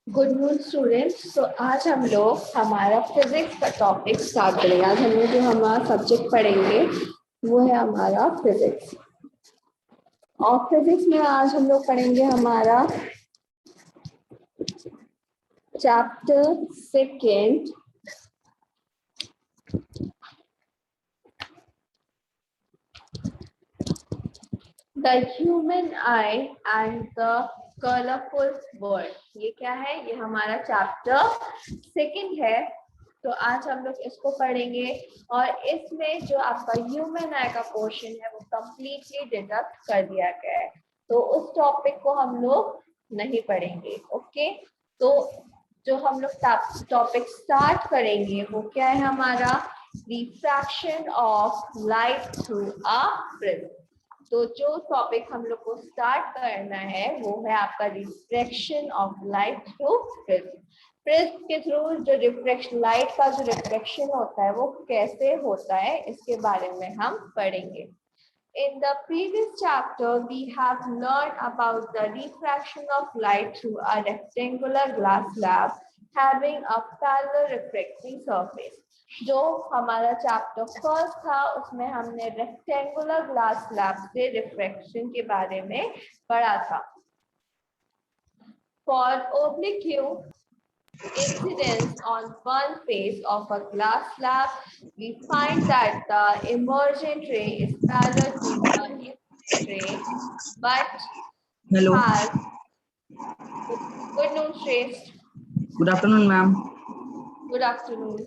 Good morning students. तो आज हम लोग हमारा फिजिक्स का टॉपिक स्टार्ट करेंगे। आज हम लोग जो हमारा सब्जेक्ट पढ़ेंगे वो है हमारा फिजिक्स। और फिजिक्स में आज हम लोग पढ़ेंगे हमारा chapter second, the human I and the colourful world. ये क्या है? ये हमारा चैप्टर सेकेंड है। तो आज हम लोग इसको पढ़ेंगे और इसमें जो आपका ह्यूमन आई का पोर्शन है वो कंप्लीटली डिडक्ट कर दिया गया है, तो उस टॉपिक को हम लोग नहीं पढ़ेंगे। ओके, तो जो हम लोग टॉपिक स्टार्ट करेंगे वो क्या है हमारा? Refraction of light through a prism. तो जो टॉपिक हम लोग को स्टार्ट करना है वो है आपका refraction of light through prism. Prism के थ्रू जो रिफ्लेक्शन, लाइट का जो रिफ्लेक्शन होता है वो कैसे होता है इसके बारे में हम पढ़ेंगे। In the previous chapter, we have learned about the refraction of light through a rectangular glass slab having a parallel refracting surface. जो हमारा चैप्टर फर्स्ट था उसमें हमने रेक्टेंगुलर ग्लास स्लैब से रिफ्रैक्शन के बारे में पढ़ा था। For oblique incidence on one face of a glass slab, we find that the emergent ray is parallel to the incident ray, but Hello. has good noon, Shrestha. Good afternoon, ma'am. Good afternoon.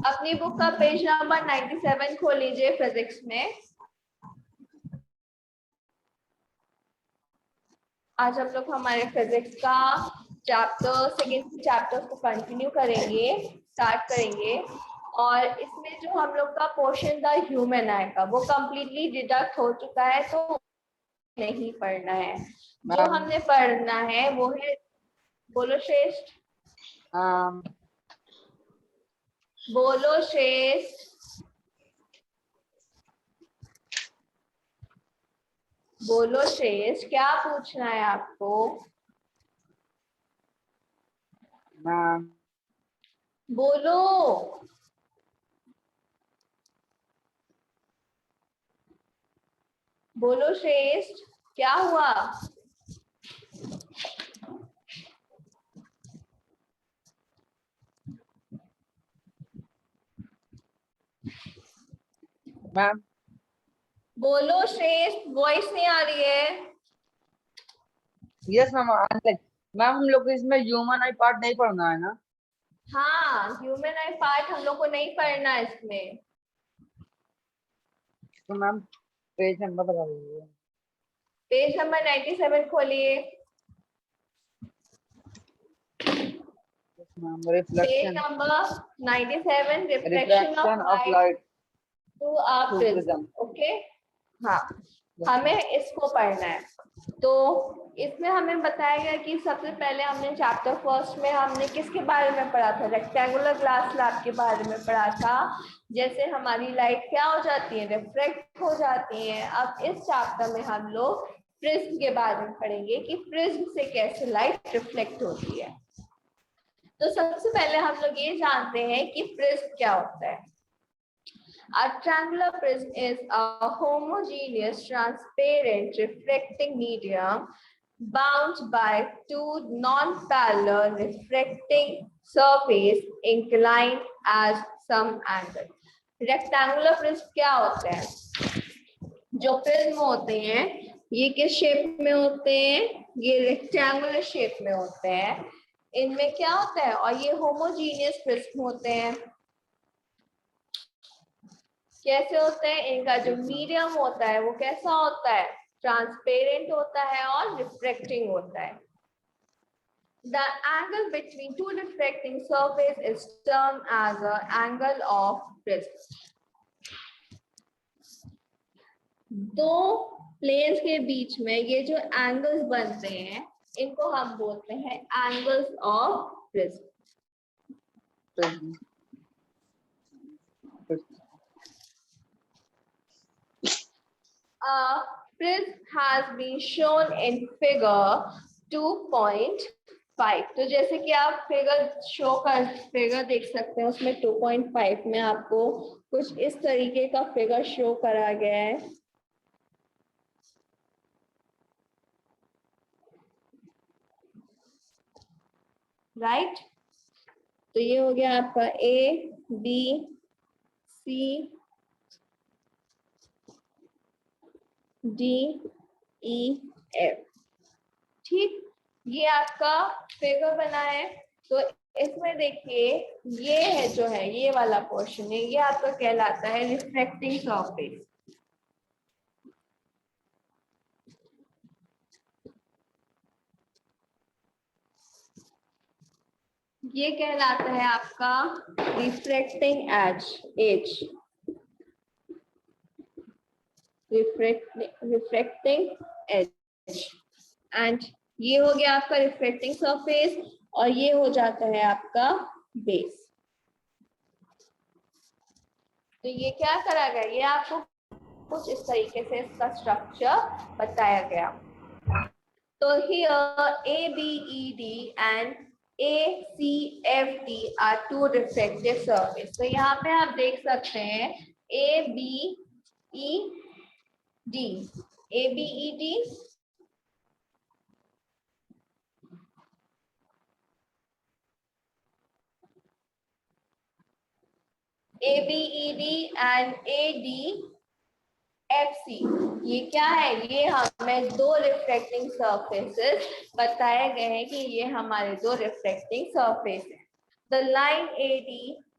अपनी book का page number 97 खोल लीजिए physics में। आज हम लोग हमारे physics का सेकेंड चैप्टर को कंटिन्यू करेंगे, स्टार्ट करेंगे। और इसमें जो हम लोग का पोर्शन था ह्यूमन आई का वो कंप्लीटली डिडक्ट हो चुका है, तो नहीं पढ़ना है। जो हमने पढ़ना है वो है, बोलो श्रेष्ठ, बोलो श्रेष्ठ, बोलो श्रेष्ठ, क्या पूछना है आपको? बोलो, बोलो श्रेष्ठ, क्या हुआ? मैम, बोलो श्रेष्ठ, वॉइस नहीं आ रही है। Yes ma'am. मैम हम लोग को इसमें ह्यूमन आई पार्ट नहीं पढ़ना है ना? हाँ, ह्यूमन आई पार्ट हम लोग को नहीं पढ़ना है इसमें। तो मैम पेज नंबर बता दीजिए। पेज नंबर 97 खोलिए। Page number 97, reflection of light to a prism. Okay, हाँ, हमें इसको पढ़ना है। तो इसमें हमें बताया गया कि सबसे पहले हमने चैप्टर फर्स्ट में हमने किसके बारे में पढ़ा था? रेक्टेंगुलर ग्लास स्लैब के बारे में पढ़ा था। जैसे हमारी लाइट क्या हो जाती है? रिफ्लेक्ट हो जाती है। अब इस चैप्टर में हम लोग प्रिज्म के बारे में पढ़ेंगे कि प्रिज्म से कैसे लाइट रिफ्लेक्ट होती है। तो सबसे पहले हम लोग ये जानते हैं कि प्रिज्म क्या होता है। A triangular prism is a homogeneous, transparent, reflecting medium bound by two non-parallel reflecting surface inclined at some angle. Rectangular prism क्या होते हैं? जो प्रिज्म होते हैं ये किस शेप में होते हैं? ये रेक्टेंगुलर शेप में होते हैं। इनमें क्या होता है? और ये होमोजीनियस प्रिज्म होते हैं। कैसे होते हैं? इनका जो मीडियम होता है वो कैसा होता है? ट्रांसपेरेंट होता है और रिफ्लेक्टिंग होता है। The angle between two reflecting surface is termed as the angle of prism. दो प्लेन्स के बीच में ये जो एंगल्स बनते हैं इनको हम बोलते हैं angles of prism. A prism has been shown in figure 2.5. तो जैसे कि आप फिगर देख सकते हैं, उसमें 2.5 में आपको कुछ इस तरीके का फिगर शो करा गया है। राइट, तो ये हो गया आपका A, B, C, D, E, F। ठीक, ये आपका फिगर बना है। तो इसमें देखिए ये है जो है, ये वाला पोर्शन है, ये आपका कहलाता है रिफ्लेक्टिंग सरफेस। ये कहलाता है आपका reflecting edge, reflecting edge. And ये हो गया आपका रिफ्लेक्टिंग सरफेस, और ये हो जाता है आपका बेस। तो ये क्या करा गया, ये आपको कुछ इस तरीके से इसका स्ट्रक्चर बताया गया। तो here ABED and ACFD are two reflective surface। तो यहाँ पे आप देख सकते हैं ABED and ADFC, ये क्या है, ये हमें दो रिफ्लेक्टिंग सरफेसेस बताए गए हैं कि ये हमारे दो रिफ्लेक्टिंग सरफेस हैं। The line AD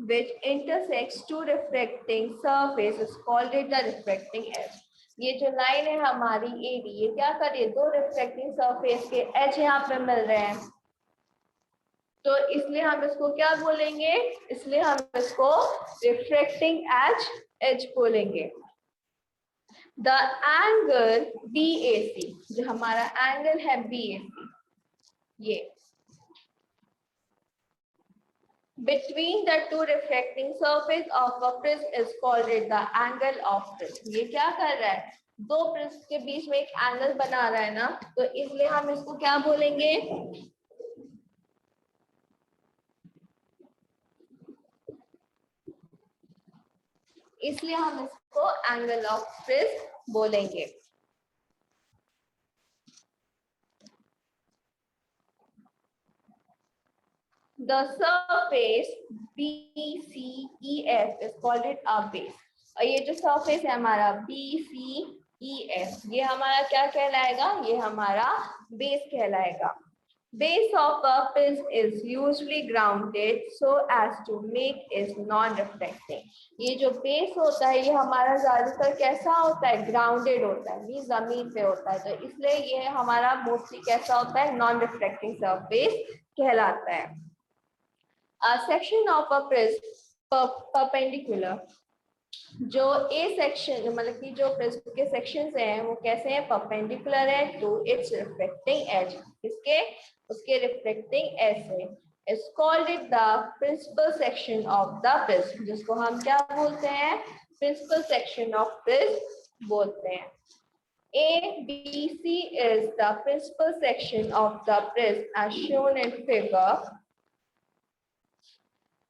which intersects two reflecting surface is called the reflecting edge। ये जो लाइन है हमारी AD, ये क्या कर रही है, दो रिफ्लेक्टिंग सरफेस के एज यहाँ पे मिल रहे हैं, तो इसलिए हम इसको क्या बोलेंगे, इसलिए हम इसको रिफ्लेक्टिंग एज बोलेंगे। The angle BAC, जो हमारा एंगल है BAC, ये between the two reflecting surface of a prism is called the angle of prism। ये क्या कर रहा है, दो प्रिज्म के बीच में एक एंगल बना रहा है ना, तो इसलिए हम इसको क्या बोलेंगे, इसलिए हम इसको एंगल ऑफ प्रिज्म बोलेंगे। The surface BCEF is called it a base। और ये जो सरफेस है हमारा BCEF, ये हमारा क्या कहलाएगा, ये हमारा बेस कहलाएगा। Base of a prism is usually grounded so as to make it non-reflecting। ये जो बेस होता है ये हमारा ज्यादातर कैसा होता है, ग्राउंडेड होता है, ये जमीन पे होता है, तो इसलिए ये हमारा मोस्टली कैसा होता है, नॉन रिफ्लेक्टिंग सरफेस कहलाता है। A section of a prism perpendicular, जो ए सेक्शन मतलब कि जो प्रिज्म के सेक्शंस हैं वो कैसे हैं, परपेंडिकुलर है टू इट्स रिफ्लेक्टिंग एज, इसके उसके रिफ्लेक्टिंग एज से, is called it the principal section of the prism, जिसको हम क्या बोलते हैं, प्रिंसिपल सेक्शन ऑफ प्रिज्म बोलते हैं। ABC is the principal section of the prism as shown in figure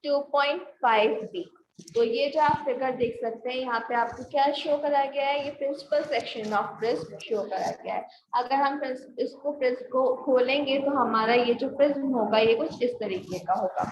2.5b। तो ये जो आप फिगर देख सकते हैं यहाँ पे आपको क्या शो करा गया है, ये principal section of prism show करा गया है। अगर हम इसको प्रिज्म को खोलेंगे तो हमारा ये जो प्रिज्म होगा ये कुछ इस तरीके का होगा।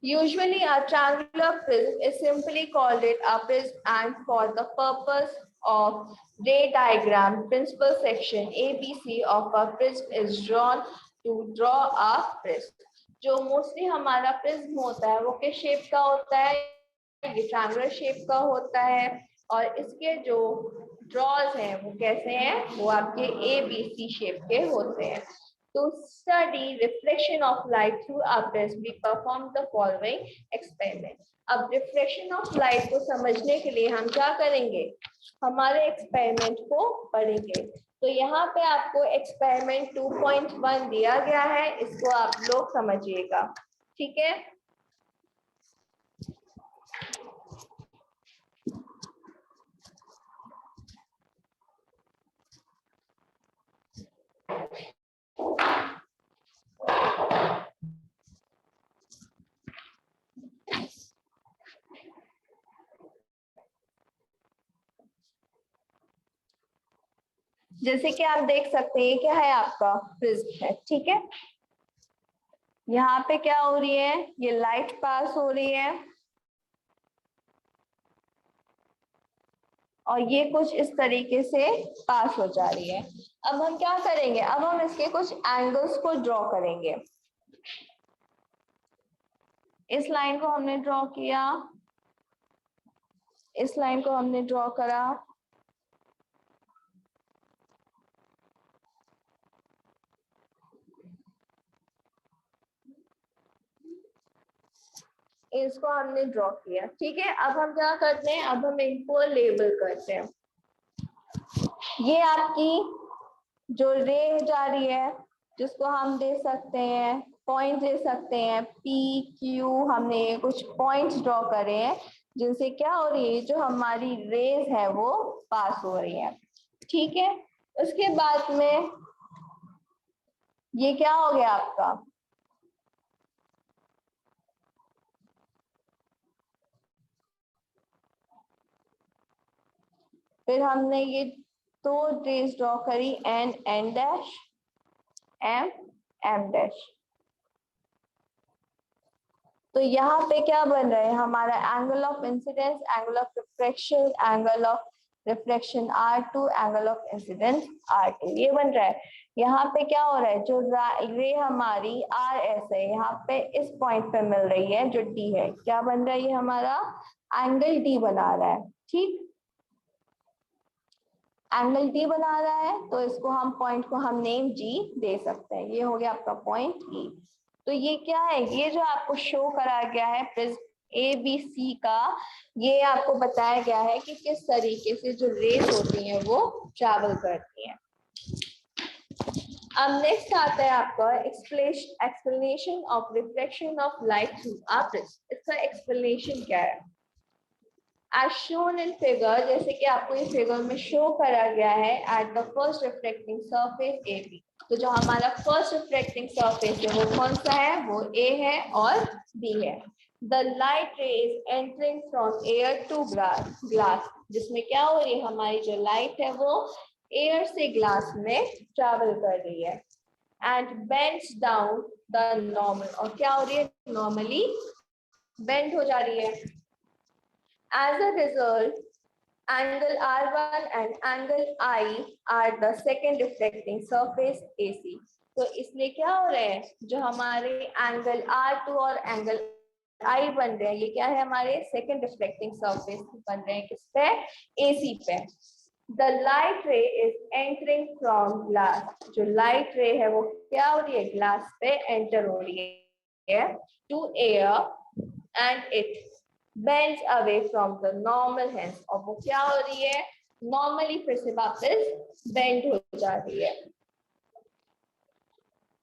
Usually a triangular prism is simply called it a prism, and for the purpose of ray diagram, principal section ABC of a prism is drawn to draw a prism। जो मोस्टली हमारा prism होता है वो किस shape का होता है, ये ट्रायंगुलर शेप का होता है, और इसके जो ड्रॉज हैं वो कैसे हैं, वो आपके ABC शेप के होते हैं। To study reflection of light through a prism, we perform the following experiment। अब रिफ्लेक्शन ऑफ लाइट को समझने के लिए हम क्या करेंगे, हमारे एक्सपेरिमेंट को पढ़ेंगे। तो यहाँ पे आपको एक्सपेरिमेंट 2.1 दिया गया है, इसको आप लोग समझिएगा, ठीक है। जैसे कि आप देख सकते हैं क्या है, आपका प्रिज्म है, ठीक है। यहाँ पे क्या हो रही है, ये लाइट पास हो रही है और ये कुछ इस तरीके से पास हो जा रही है। अब हम क्या करेंगे, अब हम इसके कुछ एंगल्स को ड्रॉ करेंगे। इस लाइन को हमने ड्रॉ किया, इस लाइन को हमने ड्रॉ करा, इसको हमने ड्रॉ किया, ठीक है। अब हम क्या करते हैं, अब हम इनको लेबल करते हैं। ये आपकी जो रे जा रही है, जिसको हम दे सकते हैं पॉइंट, दे सकते हैं पी क्यू, हमने कुछ पॉइंट्स ड्रॉ करे हैं जिनसे क्या हो रही है, जो हमारी रेज है वो पास हो रही है, ठीक है। उसके बाद में ये क्या हो गया आपका, फिर हमने ये दो रेज ड्रॉ करी, N N dash, M M dash. तो यहाँ पे क्या बन रहा है हमारा, angle of incidence, angle of reflection, angle of reflection R2, angle of incidence R2, ये बन रहा है। यहाँ पे क्या हो रहा है, जो रे हमारी RS है, यहाँ पे इस पॉइंट पे मिल रही है जो D है, क्या बन रहा है, ये हमारा एंगल D बना रहा है, ठीक। एंगल D बना रहा है, तो इसको हम पॉइंट को हम नेम G दे सकते हैं। ये हो गया आपका पॉइंट E। तो ये क्या है, ये जो आपको शो करा गया है प्रिज्म ABC का, ये आपको बताया गया है कि किस तरीके से जो रेज होती हैं वो ट्रैवल करती हैं। अब नेक्स्ट आता है आपका explanation of reflection of light through a prism. इसका एक्सप्लेनेशन क्या है, as shown in figure, जैसे कि आपको इस फिगर में शो करा गया है, at the first reflecting surface AB। तो जो हमारा फर्स्ट रिफ्लेक्टिंग सरफेस है वो कौन सा है, वो A है और B है। The light ray is entering from air to glass, जिसमें क्या हो रही है, हमारी जो लाइट है वो एयर से ग्लास में ट्रैवल कर रही है, and bends down the normal, और क्या हो रही है, नॉर्मली बेंड हो जा रही है। As a result, angle R1 and angle I are the second reflecting surface AC। तो इसलिए क्या हो रहा है, जो हमारे एंगल R2 और एंगल I बन रहे हैं, ये क्या है, हमारे सेकेंड रिफ्लेक्टिंग सरफेस बन रहे हैं, किस पे, AC पे। The light ray is entering from glass, जो लाइट रे है वो क्या हो रही है, ग्लास पे एंटर हो रही है to air and it bends away from the normal, hence और वो क्या हो रही है, नॉर्मली फिर से वापस बेंड हो जा रही है।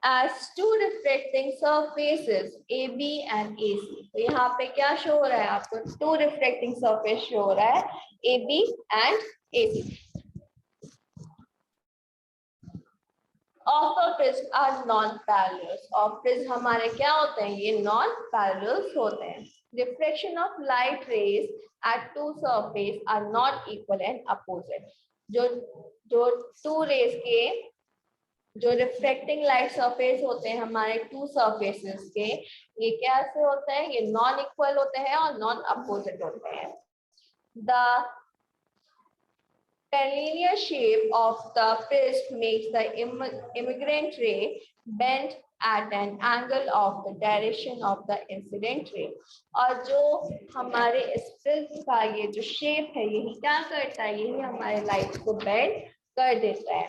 As two reflecting surfaces AB and AC, तो यहाँ पे क्या शो हो रहा है आपको, टू रिफ्लेक्टिंग सरफेस शो हो रहा है, AB and AC of a prism are non-parallels। और प्रिज्म हमारे क्या होते हैं, ये non-parallels होते हैं। Reflection of light rays at two surfaces are not equal and opposite। जो टू रेज के जो रिफ्लेक्टिंग लाइट सरफेस होते हैं हमारे टू सरफेसेस के, ये कैसे होते हैं, ये नॉन इक्वल होते हैं और नॉन अपोजिट होते हैं। The linear shape of the prism makes the immigrant ray bend at an angle of the direction of the incident ray। और जो हमारे इस प्रिज्म का ये जो शेप है, यही क्या करता है, यही हमारे लाइट को बेंड कर देता है।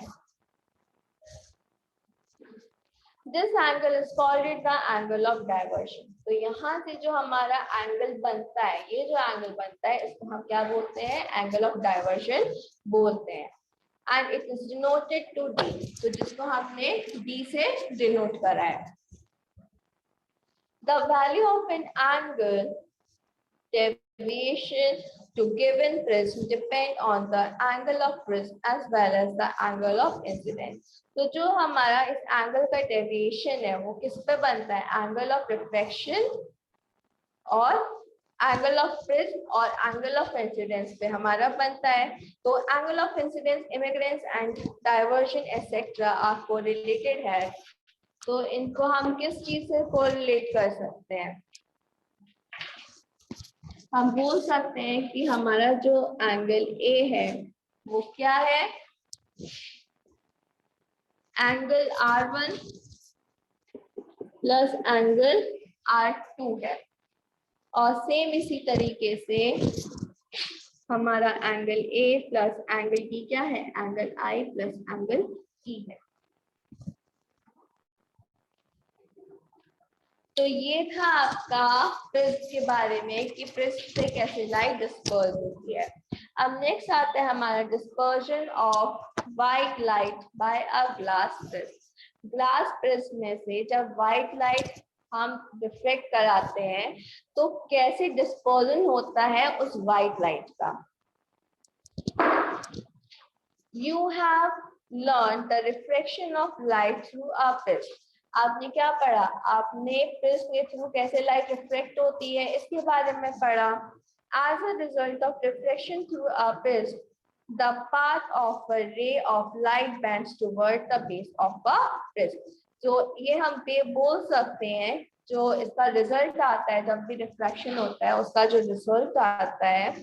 This angle is called the angle of diversion। तो यहाँ से जो हमारा एंगल बनता है, ये जो एंगल बनता है, इसको हम क्या बोलते हैं, एंगल ऑफ डाइवर्जन बोलते हैं। and it is denoted to D. तो जिसको हमने D से denote करा है. The value of an angle deviation to given prism depend on the angle of prism as well as the angle of incidence. तो जो हमारा इस एंगल का डेविएशन है वो किस पे बनता है? एंगल ऑफ रिफ्लेक्शन और एंगल ऑफ प्रिज्म और एंगल ऑफ इंसिडेंस पे हमारा बनता है. तो angle of incidence, emergence and diversion etcetera are correlated है. तो इनको हम किस चीज से कोरिलेट कर सकते हैं? हम बोल सकते हैं कि हमारा जो एंगल ए है वो क्या है? Angle R1 plus angle R2 है. और सेम इसी तरीके से हमारा angle A plus angle D क्या है? एंगल आई प्लस एंगल ई है. तो ये था आपका प्रिज्म के बारे में कि प्रिज्म से कैसे लाइट डिस्पर्स होती है. अब नेक्स्ट आता है हमारा dispersion of white light by a glass prism. Glass prism में से जब व्हाइट लाइट हम रिफ्लेक्ट कराते हैं तो कैसे डिस्पर्जन होता है उस व्हाइट लाइट का. You have learn the reflection of light through a prism. आपने क्या पढ़ा? आपने प्रिज्म के थ्रू कैसे लाइट रिफ्लेक्ट होती है इसके बारे में पढ़ा. As a result of reflection through a prism, the path of a ray of light bends toward the base of a prism. तो ये हम पे बोल सकते हैं जो इसका रिजल्ट आता है जब भी रिफ्लेक्शन होता है उसका जो रिजल्ट आता है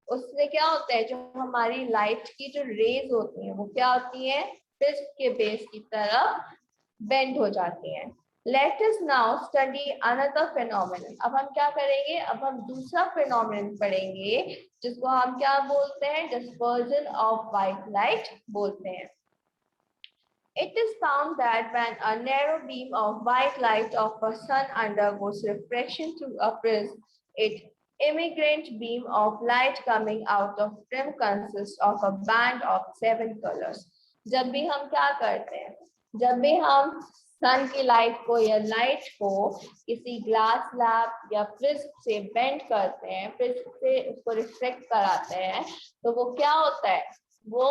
उसमें क्या होता है, जो हमारी लाइट की जो रेज होती हैं वो क्या होती है? प्रिज्म के बेस की तरफ बेंड हो जाती हैं. Let us now study another phenomenon. अब हम क्या करेंगे? अब हम दूसरा phenomenon पढ़ेंगे जिसको हम क्या बोलते हैं? Dispersion of white light बोलते हैं. It is found that when a narrow beam of white light of a sun undergoes refraction through a prism, its immigrant beam of light coming out of prism consists of a band of 7 colors. जब भी हम क्या करते हैं? जब भी हम सन की लाइट को या लाइट को किसी ग्लास स्लैब या प्रिज्म से बेंड करते हैं, प्रिज्म से उसको रिफ्लेक्ट कराते हैं, तो वो क्या होता है? वो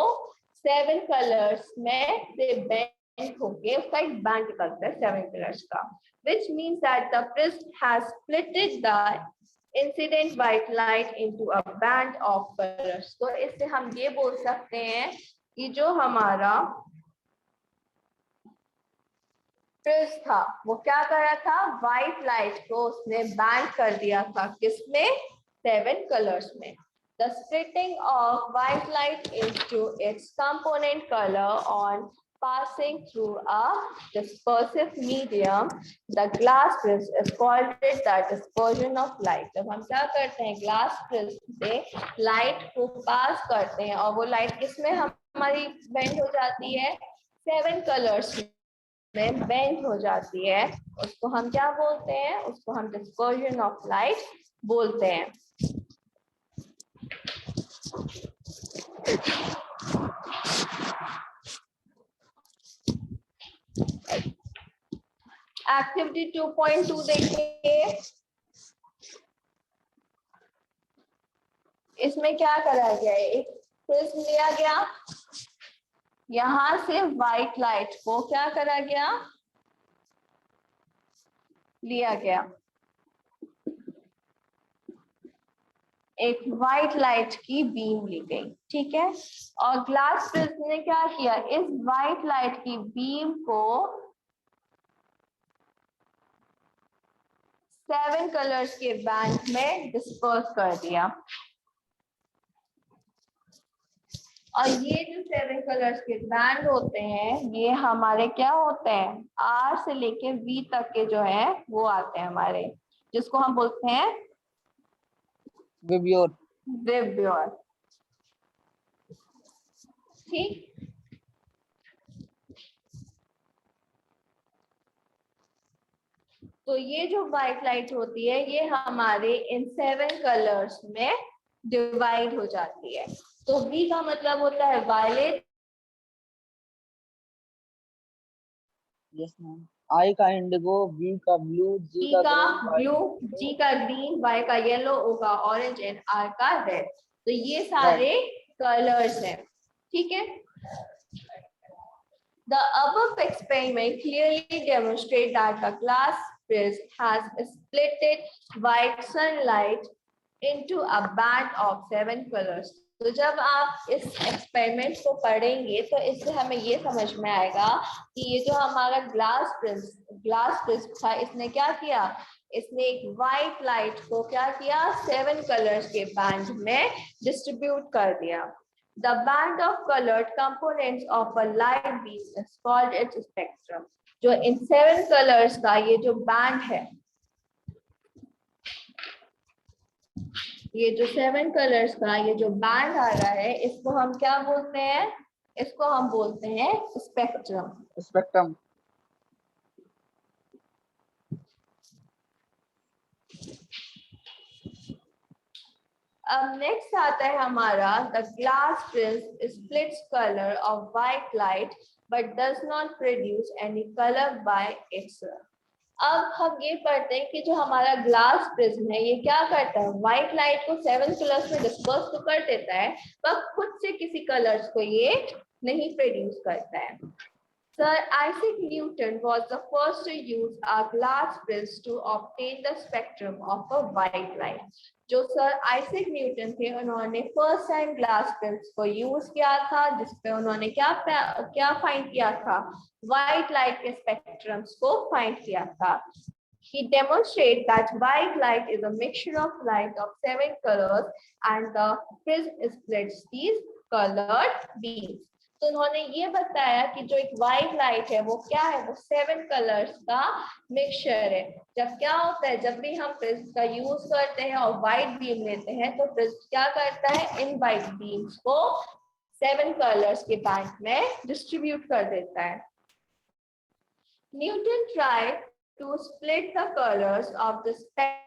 7 कलर्स में से बेंड होके उसका एक बैंड निकलता है 7 कलर्स का, which means that the prism has splitted the incident white light into a band of colors. तो इससे हम ये बोल सकते हैं कि जो हमारा प्रिज्म था वो क्या कर रहा था? व्हाइट लाइट को उसने बैंड कर दिया था किसमें? 7 कलर्स में. The splitting of white light into its component color on passing through a dispersive medium, the glass prism is called the dispersion of light. जब हम क्या करते हैं? ग्लास प्रिज्म से लाइट को पास करते हैं और वो लाइट किसमें हमारी बेंड हो जाती है? 7 कलर्स में बेंड हो जाती है. उसको हम क्या बोलते हैं? उसको हम डिस्पर्जन ऑफ लाइट बोलते हैं. एक्टिविटी 2.2 देखिए. इसमें क्या करा गया है? एक प्रिज्म लिया गया, यहां से व्हाइट लाइट को क्या करा गया? लिया गया. एक व्हाइट लाइट की बीम ली गई, ठीक है. और ग्लास प्रिज्म ने क्या किया? इस व्हाइट लाइट की बीम को 7 कलर्स के बैंड में डिस्पर्स कर दिया. और ये जो 7 कलर्स के बैंड होते हैं ये हमारे क्या होते हैं? R से लेके V तक के जो है वो आते हैं हमारे, जिसको हम बोलते हैं विब्योर. विब्योर. ठीक. तो ये जो व्हाइट लाइट होती है ये हमारे इन 7 कलर्स में डिवाइड हो जाती है. तो V का मतलब होता है वायलेट, यस मैम। आई का इंडिगो, बी का ब्लू, जी ई का का ग्रीन, वाई ब्लू, का जी का ग्रीन, वाई का येलो, ओ का ऑरेंज एंड आर का रेड। तो ये रेड। सारे कलर्स हैं, ठीक है। The above experiment clearly demonstrates that the glass prism has split white sunlight into a band of 7 colors. तो जब आप इस एक्सपेरिमेंट को पढ़ेंगे तो इससे हमें ये समझ में आएगा कि ये जो हमारा ग्लास प्रिज्म था, इसने क्या किया, इसने एक व्हाइट लाइट को क्या किया, 7 कलर्स के बैंड में डिस्ट्रीब्यूट कर दिया। The band of colored components of a light beam is called its spectrum. जो इन 7 कलर्स का ये जो बैंड है, ये जो 7 कलर्स का ये जो बैंड आ रहा है, इसको हम क्या बोलते हैं, इसको हम बोलते हैं स्पेक्ट्रम। स्पेक्ट्रम। अब नेक्स्ट आता है हमारा the glass prism splits color of white light but does not produce any color by itself. अब हम ये पढ़ते हैं कि जो हमारा ग्लास प्रिज्म है ये क्या करता है, व्हाइट लाइट को 7 कलर्स में डिस्पर्स तो कर देता है, पर खुद से किसी कलर्स को ये नहीं प्रोड्यूस करता है। Sir Isaac Newton was the first to use a glass prism to obtain the spectrum of a white light. जो सर आइजैक न्यूटन थे, उन्होंने फर्स्ट टाइम ग्लास प्रिज्म को यूज किया था, जिसपे उन्होंने क्या फाइंड किया था, व्हाइट लाइट के स्पेक्ट्रम्स को फाइंड किया था। He demonstrated that white light is a mixture of light of 7 colors and the prism splits these colored beams. तो उन्होंने ये बताया कि जो एक व्हाइट लाइट है वो क्या है, वो 7 कलर्स का मिक्सचर है। जब क्या होता है, जब भी हम प्रिज्म का यूज करते हैं और व्हाइट बीम लेते हैं तो प्रिज्म क्या करता है, इन व्हाइट बीम्स को 7 कलर्स के बैंड में डिस्ट्रीब्यूट कर देता है। Newton tried to split the colors of the spectrum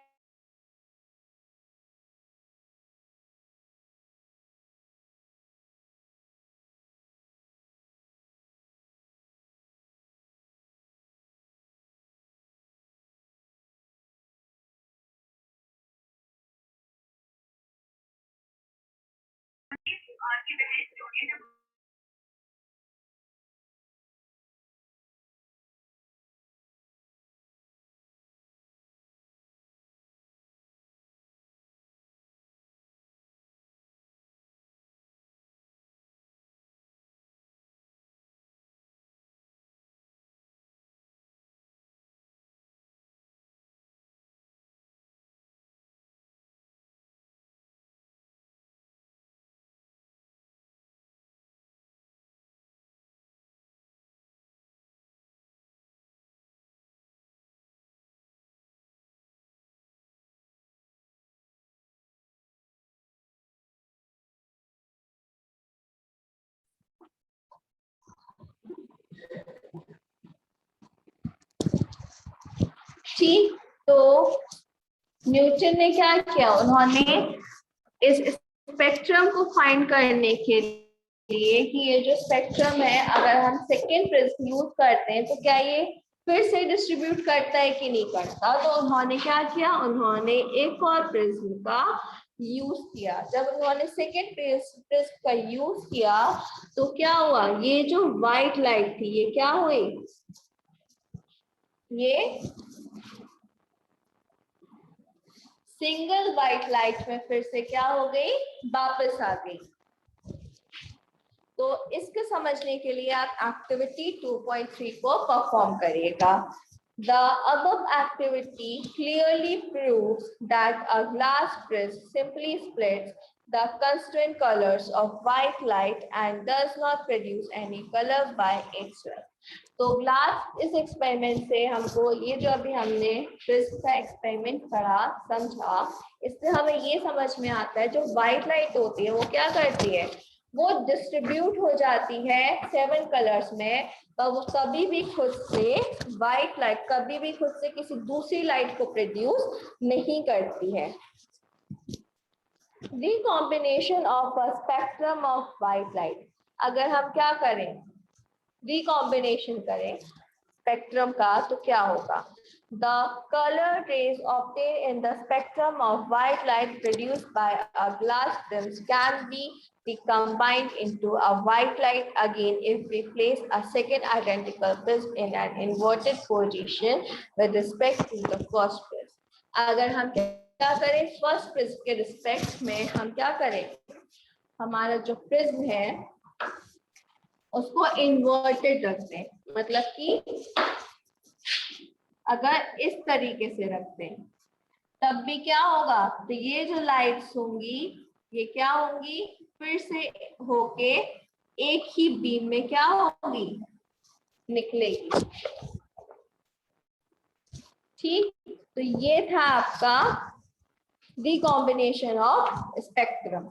ठीक। तो न्यूटन ने क्या किया, उन्होंने इस स्पेक्ट्रम को फाइंड करने के लिए कि ये जो स्पेक्ट्रम है, अगर हम सेकेंड प्रिज्म यूज करते हैं तो क्या ये फिर से डिस्ट्रीब्यूट करता है कि नहीं करता। तो उन्होंने क्या किया, उन्होंने एक और प्रिज्म का यूज किया। जब उन्होंने सेकेंड प्रिज्म का यूज किया तो क्या हुआ, ये जो व्हाइट लाइट थी ये क्या हुई, ये सिंगल व्हाइट लाइट में फिर से क्या हो गई, वापस आ गई। तो इसको समझने के लिए आप एक्टिविटी 2.3 को परफॉर्म करिएगा। The above activity clearly proves that a glass prism simply splits the constant colors of white light and does not produce any color by itself. तो ग्लास इस एक्सपेरिमेंट से हमको ये जो अभी हमने प्रिज्म का एक्सपेरिमेंट पढ़ा समझा, इससे हमें ये समझ में आता है जो व्हाइट लाइट होती है वो क्या करती है, वो डिस्ट्रीब्यूट हो जाती है 7 कलर्स में, पर वो कभी भी खुद से व्हाइट लाइट, कभी भी खुद से किसी दूसरी लाइट को प्रोड्यूस नहीं करती है। Recombination of a spectrum of white light, अगर हम क्या करें, रिकॉम्बिनेशन करें स्पेक्ट्रम का, तो क्या होगा? The color rays obtained in the spectrum of white light produced by a glass prism can be recombined into a white light again if we place a second identical prism in an inverted position with respect to the first prism. अगर हम क्या करें, first prism के respect में हम क्या करें, हमारा जो प्रिज्म है उसको इन्वर्टेड रखते हैं, मतलब कि अगर इस तरीके से रखते हैं तब भी क्या होगा, तो ये जो लाइट्स होंगी ये क्या होंगी, फिर से होके एक ही बीम में क्या होगी, निकलेगी। ठीक, तो ये था आपका रिकॉम्बिनेशन ऑफ स्पेक्ट्रम।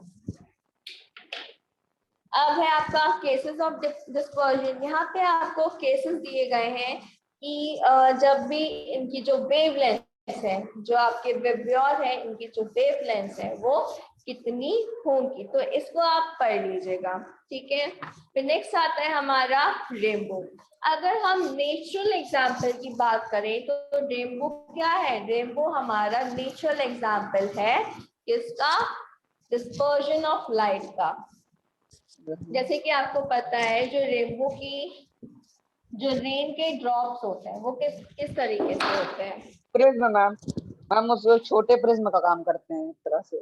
अब है आपका केसेस ऑफ डिस्पर्जन। यहाँ पे आपको केसेस दिए गए हैं कि जब भी इनकी जो वेवलेंथ है, जो आपके वेव्योर है, इनकी जो वेवलेंथ है वो कितनी होंगी, तो इसको आप पढ़ लीजिएगा। ठीक है, फिर नेक्स्ट आता है हमारा रेनबो। अगर हम नेचुरल एग्जाम्पल की बात करें तो रेनबो क्या है, रेनबो हमारा नेचुरल एग्जाम्पल है किसका, डिस्पर्जन ऑफ लाइट का। जैसे कि आपको पता है जो रेनबो की जो रेन के ड्रॉप्स होते हैं वो किस तरीके से होते हैं, प्रिज्म मैम, हम उस छोटे प्रिज्म का काम करते हैं एक तरह से,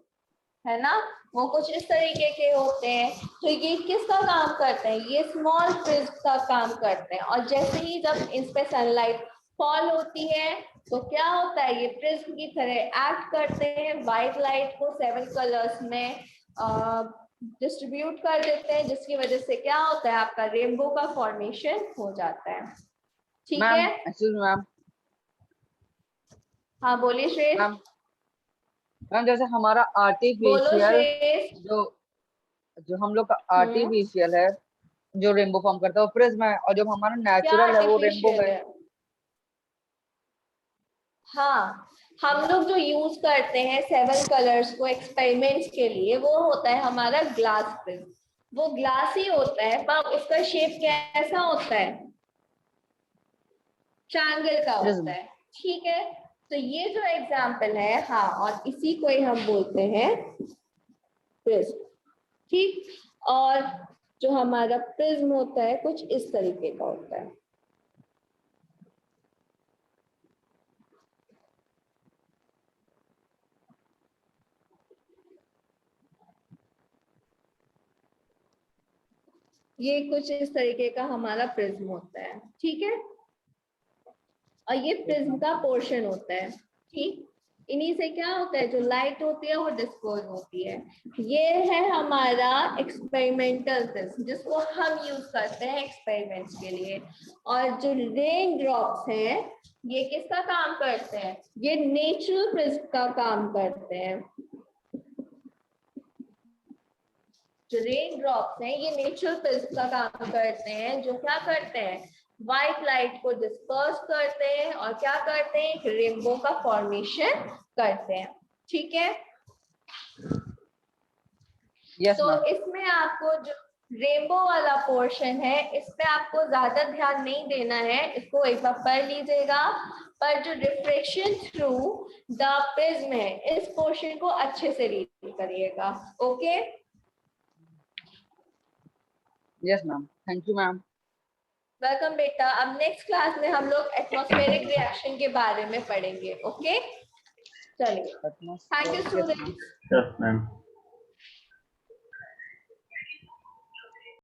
है ना, वो कुछ इस तरीके के होते हैं। तो ये किसका काम करते हैं, ये स्मॉल प्रिज्म का काम करते हैं। और जैसे ही जब इस पे सनलाइट फॉल होती है तो क्या होता है, ये प्रिज्म की तरह एक्ट करते हैं, व्हाइट लाइट को 7 कलर्स में डिस्ट्रीब्यूट कर देते हैं, जिसकी वजह से क्या होता है, आपका रेनबो का फॉर्मेशन हो जाता है। ठीक है, एक्सक्यूज मैम, हाँ बोलिए श्रेष्ठ। मैम जैसे हमारा बोलो आर्टिफिशियल श्रेष्ठ। जो हम लोग का आर्टिफिशियल है जो रेनबो फॉर्म करता है वो प्रिज्म है, और जो हमारा क्या नेचुरल है वो रेनबो आर्टिफिशियल है। है? हाँ, हम लोग जो यूज करते हैं 7 कलर्स को एक्सपेरिमेंट्स के लिए, वो होता है हमारा ग्लास प्रिज्म। वो ग्लास ही होता है पर उसका शेप कैसा होता है, ट्रायंगल का होता है। ठीक है, तो ये जो एग्जाम्पल है, हाँ, और इसी को ही हम बोलते हैं प्रिज्म। ठीक, और जो हमारा प्रिज्म होता है कुछ इस तरीके का होता है। ये कुछ इस तरीके का हमारा प्रिज्म होता है। ठीक है, और ये प्रिज्म का पोर्शन होता है। ठीक, इन्हीं से क्या होता है, जो लाइट होती है वो डिस्पर्स होती है। ये है हमारा एक्सपेरिमेंटल प्रिज्म जिसको हम यूज करते हैं एक्सपेरिमेंट्स के लिए। और जो रेन ड्रॉप्स हैं ये किसका काम करते हैं, ये नेचुरल प्रिज्म का काम करते हैं। जो रेन ड्रॉप्स हैं ये नेचुरल प्रिज्म का काम करते हैं, जो क्या करते हैं, व्हाइट लाइट को डिस्पर्स करते हैं और क्या करते हैं, एक रेनबो का फॉर्मेशन करते हैं। ठीक है, तो इसमें आपको जो रेनबो वाला पोर्शन है इस पे आपको ज्यादा ध्यान नहीं देना है, इसको एक बार पढ़ लीजिएगा। पर जो रिफ्लेक्शन थ्रू द प्रिज्म है इस पोर्शन को अच्छे से रीड करिएगा। Okay, yes ma'am, thank you ma'am. Welcome बेटा। अब नेक्स्ट क्लास में हम लोग एटमॉस्फेरिक रिएक्शन के बारे में पढ़ेंगे। ओके, चलिए, thank you students. Yes ma'am.